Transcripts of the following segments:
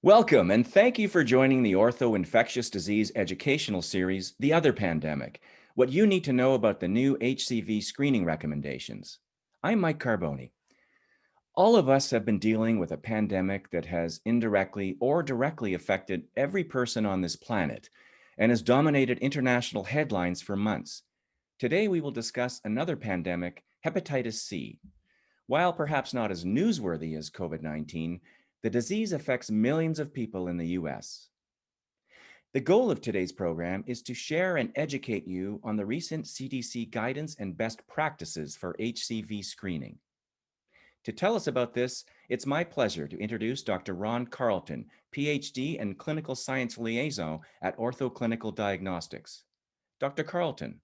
Welcome, and thank you for joining the Ortho Infectious Disease Educational Series, The Other Pandemic, what you need to know about the new HCV screening recommendations. I'm Mike Carboni. All of us have been dealing with a pandemic that has indirectly or directly affected every person on this planet and has dominated international headlines for months. Today, we will discuss another pandemic, hepatitis C. While perhaps not as newsworthy as COVID-19, the disease affects millions of people in the US. The goal of today's program is to share and educate you on the recent CDC guidance and best practices for HCV screening. To tell us about this, it's my pleasure to introduce Dr. Ron Carlton, PhD and Clinical Science Liaison at Ortho Clinical Diagnostics. Dr. Carlton.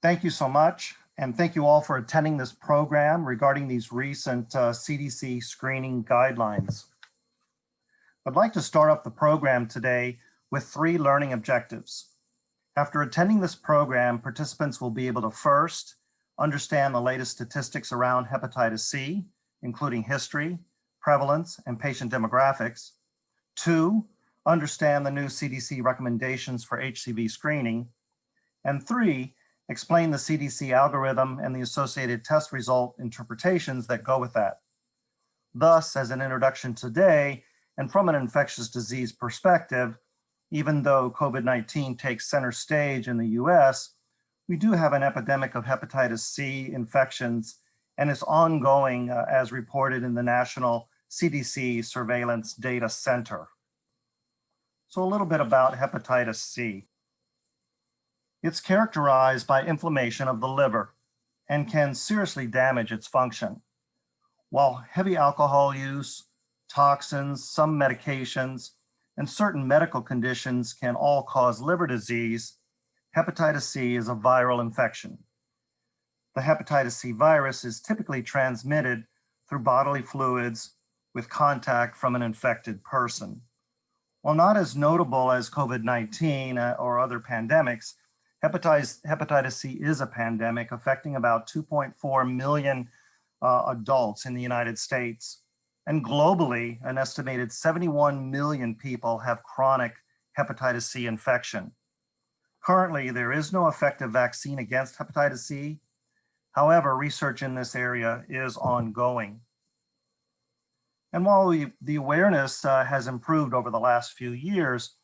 Thank you so much, and thank you all for attending this program regarding these recent CDC screening guidelines. I'd like to start up the program today with 3 learning objectives. After attending this program, participants will be able to first understand the latest statistics around hepatitis C, including history, prevalence, and patient demographics. 2, understand the new CDC recommendations for HCV screening. And 3, explain the CDC algorithm and the associated test result interpretations that go with that. Thus, as an introduction today, and from an infectious disease perspective, even though COVID-19 takes center stage in the US, we do have an epidemic of hepatitis C infections, and it's ongoing as reported in the National CDC Surveillance Data Center. So a little bit about hepatitis C. It's characterized by inflammation of the liver and can seriously damage its function. While heavy alcohol use, toxins, some medications, and certain medical conditions can all cause liver disease, hepatitis C is a viral infection. The hepatitis C virus is typically transmitted through bodily fluids with contact from an infected person. While not as notable as COVID-19 or other pandemics, hepatitis C is a pandemic affecting about 2.4 million adults in the United States. And globally, an estimated 71 million people have chronic hepatitis C infection. Currently, there is no effective vaccine against hepatitis C. However, research in this area is ongoing. And while the awareness has improved over the last few years,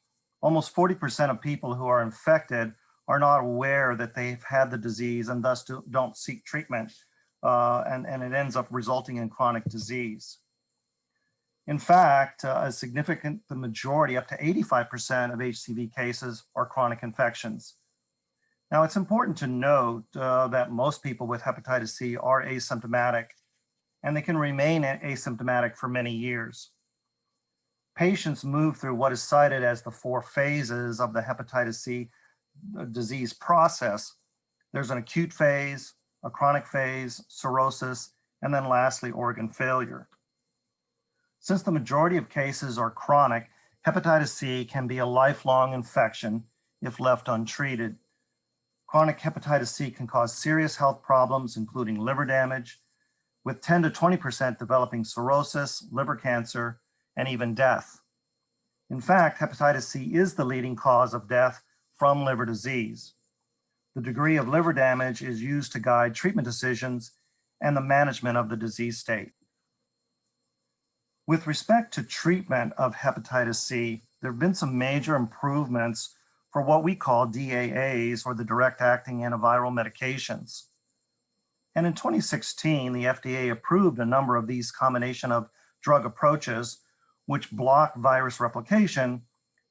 almost 40% of people who are infected are not aware that they've had the disease and thus don't seek treatment, and it ends up resulting in chronic disease. In fact, the majority, up to 85% of HCV cases are chronic infections. Now, it's important to note that most people with hepatitis C are asymptomatic, and they can remain asymptomatic for many years. Patients move through what is cited as the 4 phases of the hepatitis C disease process. There's an acute phase, a chronic phase, cirrhosis, and then lastly, organ failure. Since the majority of cases are chronic, hepatitis C can be a lifelong infection if left untreated. Chronic hepatitis C can cause serious health problems, including liver damage, with 10 to 20% developing cirrhosis, liver cancer, and even death. In fact, hepatitis C is the leading cause of death from liver disease. The degree of liver damage is used to guide treatment decisions and the management of the disease state. With respect to treatment of hepatitis C, there have been some major improvements for what we call DAAs, or the direct-acting antiviral medications. And in 2016, the FDA approved a number of these combination of drug approaches which block virus replication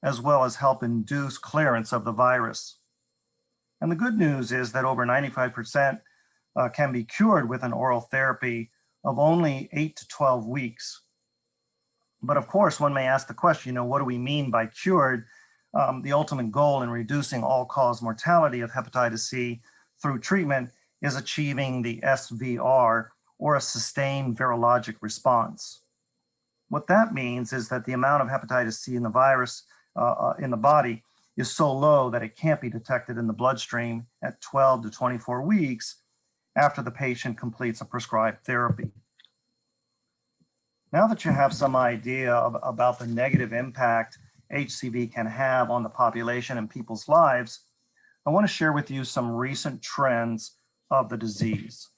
as well as help induce clearance of the virus. And the good news is that over 95% can be cured with an oral therapy of only 8 to 12 weeks. But of course, one may ask the question, what do we mean by cured? The ultimate goal in reducing all-cause mortality of hepatitis C through treatment is achieving the SVR, or a sustained virologic response. What that means is that the amount of hepatitis C in the virus in the body is so low that it can't be detected in the bloodstream at 12 to 24 weeks after the patient completes a prescribed therapy. Now that you have some idea about the negative impact HCV can have on the population and people's lives, I want to share with you some recent trends of the disease.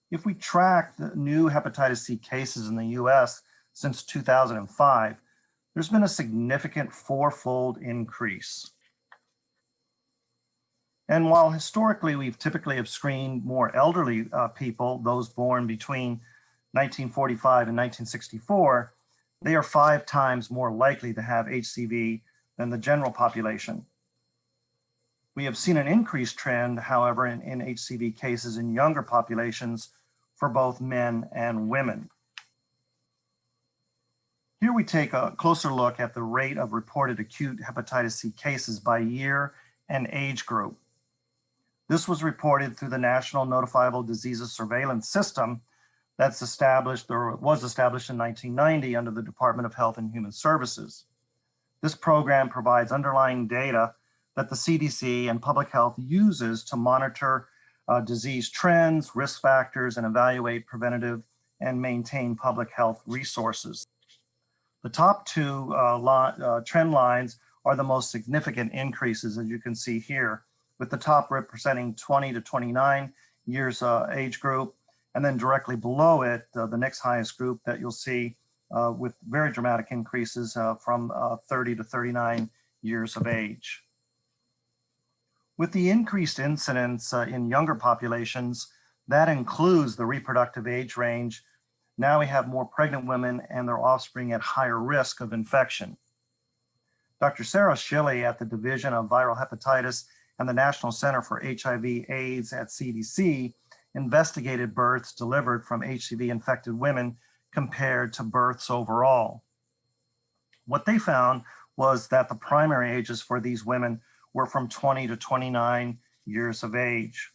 If we track the new hepatitis C cases in the US since 2005, there's been a significant fourfold increase. And while historically we've typically have screened more elderly people, those born between 1945 and 1964, they are 5 times more likely to have HCV than the general population. We have seen an increased trend, however, in HCV cases in younger populations for both men and women. Here we take a closer look at the rate of reported acute hepatitis C cases by year and age group. This was reported through the National Notifiable Diseases Surveillance System that's established or was established in 1990 under the Department of Health and Human Services. This program provides underlying data that the CDC and public health uses to monitor disease trends, risk factors, and evaluate preventative and maintain public health resources. The top 2 trend lines are the most significant increases, as you can see here, with the top representing 20 to 29 years age group, and then directly below it, the next highest group that you'll see with very dramatic increases from 30 to 39 years of age. With the increased incidence in younger populations, that includes the reproductive age range. Now we have more pregnant women and their offspring at higher risk of infection. Dr. Sarah Shilley at the Division of Viral Hepatitis and the National Center for HIV/AIDS at CDC investigated births delivered from HCV-infected women compared to births overall. What they found was that the primary ages for these women were from 20 to 29 years of age.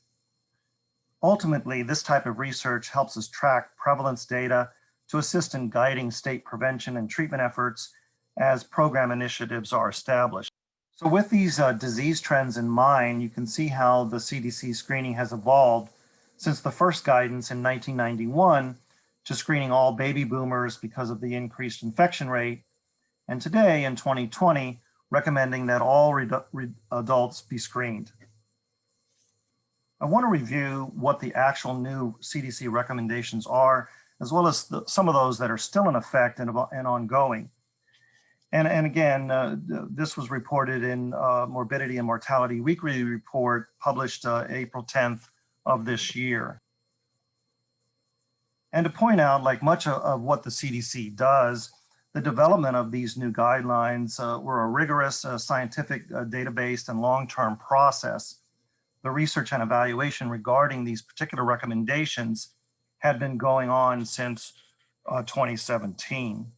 Ultimately, this type of research helps us track prevalence data to assist in guiding state prevention and treatment efforts as program initiatives are established. So with these disease trends in mind, you can see how the CDC screening has evolved since the first guidance in 1991 to screening all baby boomers because of the increased infection rate, and today in 2020, recommending that all adults be screened. I want to review what the actual new CDC recommendations are, as well as some of those that are still in effect and ongoing. And again, this was reported in Morbidity and Mortality Weekly Report published April 10th of this year. And to point out, like much of what the CDC does, the development of these new guidelines were a rigorous scientific database and long-term process. The research and evaluation regarding these particular recommendations had been going on since 2017.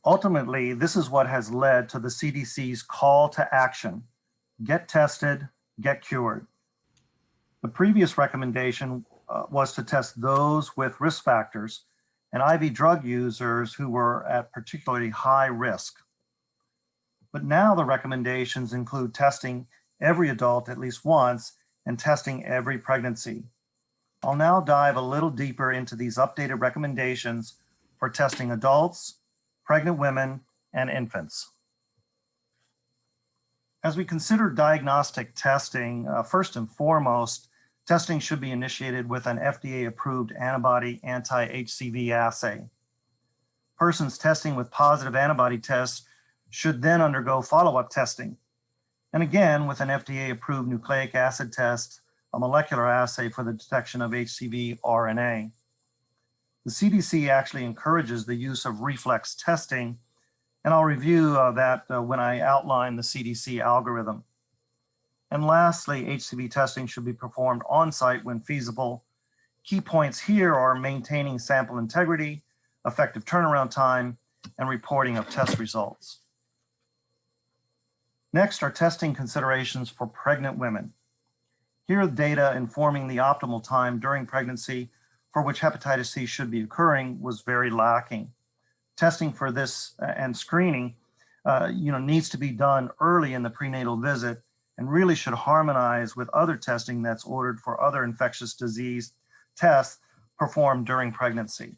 Ultimately, this is what has led to the CDC's call to action: get tested, get cured. The previous recommendation was to test those with risk factors and IV drug users who were at particularly high risk. But now the recommendations include testing every adult at least once and testing every pregnancy. I'll now dive a little deeper into these updated recommendations for testing adults, pregnant women, and infants. As we consider diagnostic testing, first and foremost, testing should be initiated with an FDA-approved antibody anti-HCV assay. Persons testing with positive antibody tests should then undergo follow-up testing. And again, with an FDA-approved nucleic acid test, a molecular assay for the detection of HCV RNA. The CDC actually encourages the use of reflex testing, and I'll review that when I outline the CDC algorithm. And lastly, HCV testing should be performed on-site when feasible. Key points here are maintaining sample integrity, effective turnaround time, and reporting of test results. Next are testing considerations for pregnant women. Here are the data informing the optimal time during pregnancy for which hepatitis C should be occurring was very lacking. Testing for this and screening needs to be done early in the prenatal visit and really should harmonize with other testing that's ordered for other infectious disease tests performed during pregnancy.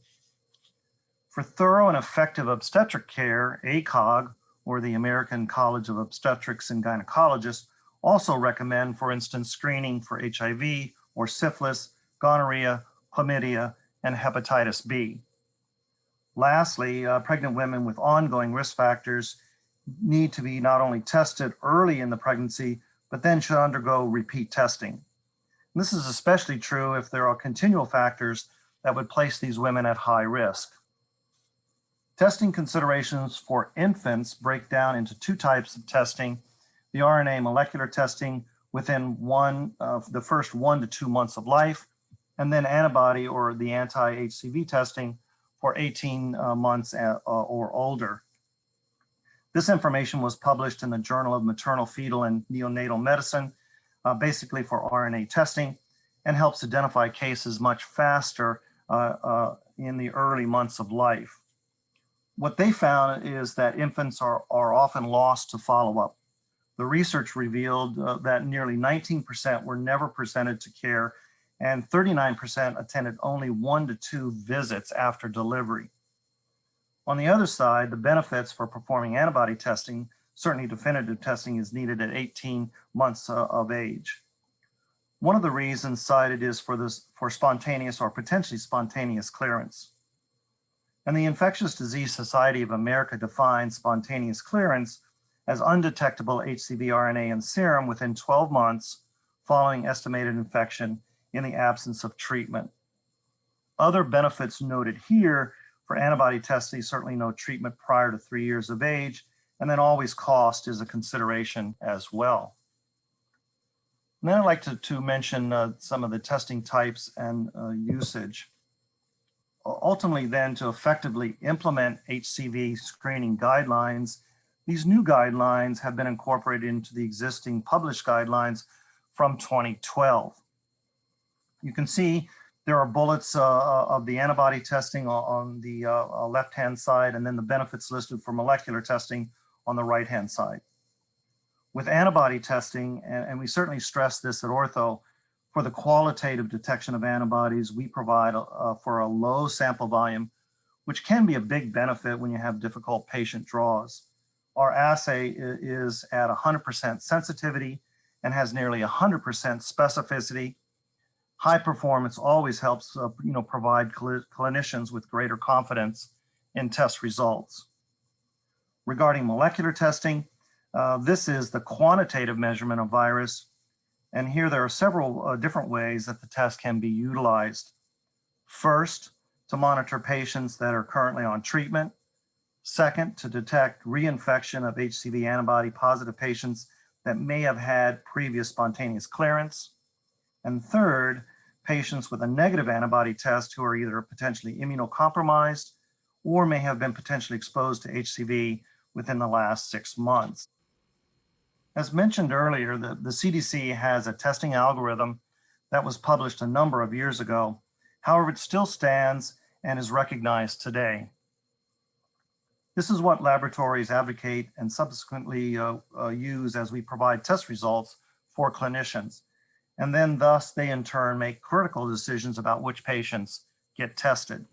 For thorough and effective obstetric care, ACOG, or the American College of Obstetrics and Gynecologists, also recommend, for instance, screening for HIV or syphilis, gonorrhea, chlamydia, and hepatitis B. Lastly, pregnant women with ongoing risk factors need to be not only tested early in the pregnancy, but then should undergo repeat testing. And this is especially true if there are continual factors that would place these women at high risk. Testing considerations for infants break down into two types of testing: the RNA molecular testing within the first 1 to 2 months of life, and then antibody or the anti-HCV testing for 18 months or older. This information was published in the Journal of Maternal, Fetal, and Neonatal Medicine, basically for RNA testing, and helps identify cases much faster in the early months of life. What they found is that infants are often lost to follow-up. The research revealed that nearly 19% were never presented to care, and 39% attended only 1 to 2 visits after delivery. On the other side, the benefits for performing antibody testing, certainly definitive testing, is needed at 18 months of age. One of the reasons cited is for spontaneous or potentially spontaneous clearance. And the Infectious Disease Society of America defines spontaneous clearance as undetectable HCV RNA in serum within 12 months following estimated infection in the absence of treatment. Other benefits noted here for antibody testing: certainly no treatment prior to 3 years of age, and then always cost is a consideration as well. And then I'd like to mention some of the testing types and usage. Ultimately, then, to effectively implement HCV screening guidelines, these new guidelines have been incorporated into the existing published guidelines from 2012. You can see there are bullets of the antibody testing on the left-hand side, and then the benefits listed for molecular testing on the right-hand side. With antibody testing, and we certainly stress this at Ortho, for the qualitative detection of antibodies, we provide for a low sample volume, which can be a big benefit when you have difficult patient draws. Our assay is at 100% sensitivity and has nearly 100% specificity. High performance always helps provide clinicians with greater confidence in test results. Regarding molecular testing, this is the quantitative measurement of virus. And here there are several different ways that the test can be utilized. First, to monitor patients that are currently on treatment. Second, to detect reinfection of HCV antibody positive patients that may have had previous spontaneous clearance. And third, patients with a negative antibody test who are either potentially immunocompromised or may have been potentially exposed to HCV within the last 6 months. As mentioned earlier, the CDC has a testing algorithm that was published a number of years ago. However, it still stands and is recognized today. This is what laboratories advocate and subsequently use as we provide test results for clinicians. And then thus they in turn make critical decisions about which patients get tested.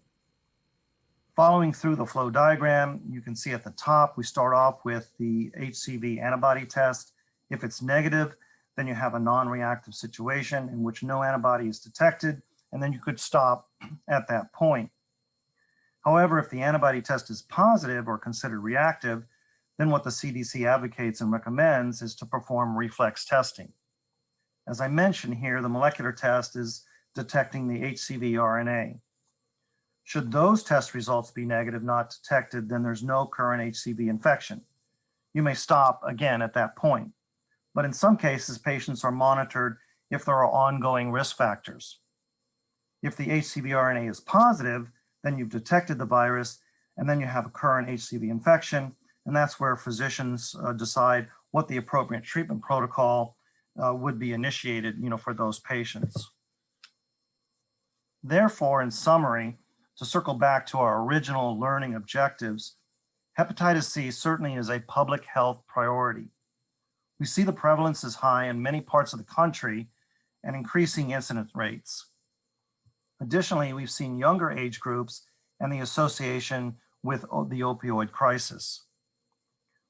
Following through the flow diagram, you can see at the top, we start off with the HCV antibody test. If it's negative, then you have a non-reactive situation in which no antibody is detected, and then you could stop at that point. However, if the antibody test is positive or considered reactive, then what the CDC advocates and recommends is to perform reflex testing. As I mentioned here, the molecular test is detecting the HCV RNA. Should those test results be negative, not detected, then there's no current HCV infection. You may stop again at that point. But in some cases, patients are monitored if there are ongoing risk factors. If the HCV RNA is positive, then you've detected the virus, and then you have a current HCV infection, and that's where physicians decide what the appropriate treatment protocol would be initiated, for those patients. Therefore, in summary, to circle back to our original learning objectives, hepatitis C certainly is a public health priority. We see the prevalence is high in many parts of the country and increasing incidence rates. Additionally, we've seen younger age groups and the association with the opioid crisis.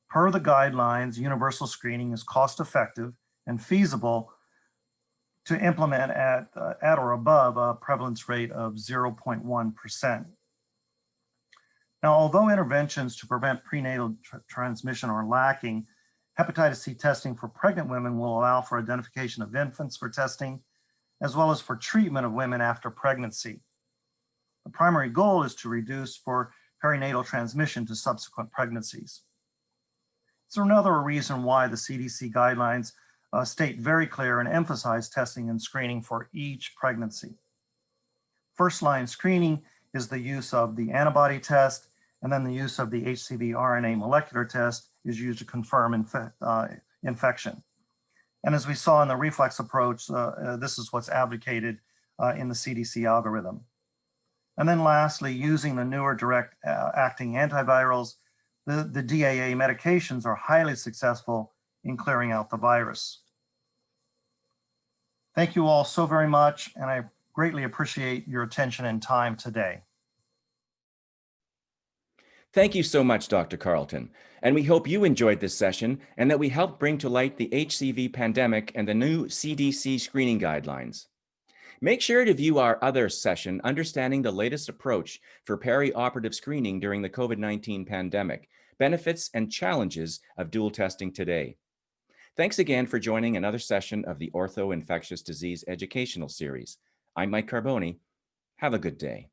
Per the guidelines, universal screening is cost-effective and feasible to implement at or above a prevalence rate of 0.1%. Now, although interventions to prevent prenatal transmission are lacking, hepatitis C testing for pregnant women will allow for identification of infants for testing, as well as for treatment of women after pregnancy. The primary goal is to reduce for perinatal transmission to subsequent pregnancies. It's another reason why the CDC guidelines state very clear and emphasize testing and screening for each pregnancy. First-line screening is the use of the antibody test, and then the use of the HCV RNA molecular test is used to confirm infection. And as we saw in the reflex approach, this is what's advocated in the CDC algorithm. And then lastly, using the newer direct acting antivirals, the DAA medications are highly successful in clearing out the virus. Thank you all so very much, and I greatly appreciate your attention and time today. Thank you so much, Dr. Carlton. And we hope you enjoyed this session and that we helped bring to light the HCV pandemic and the new CDC screening guidelines. Make sure to view our other session, Understanding the Latest Approach for Perioperative Screening During the COVID-19 Pandemic, Benefits and Challenges of Dual Testing Today. Thanks again for joining another session of the Ortho Infectious Disease Educational Series. I'm Mike Carboni. Have a good day.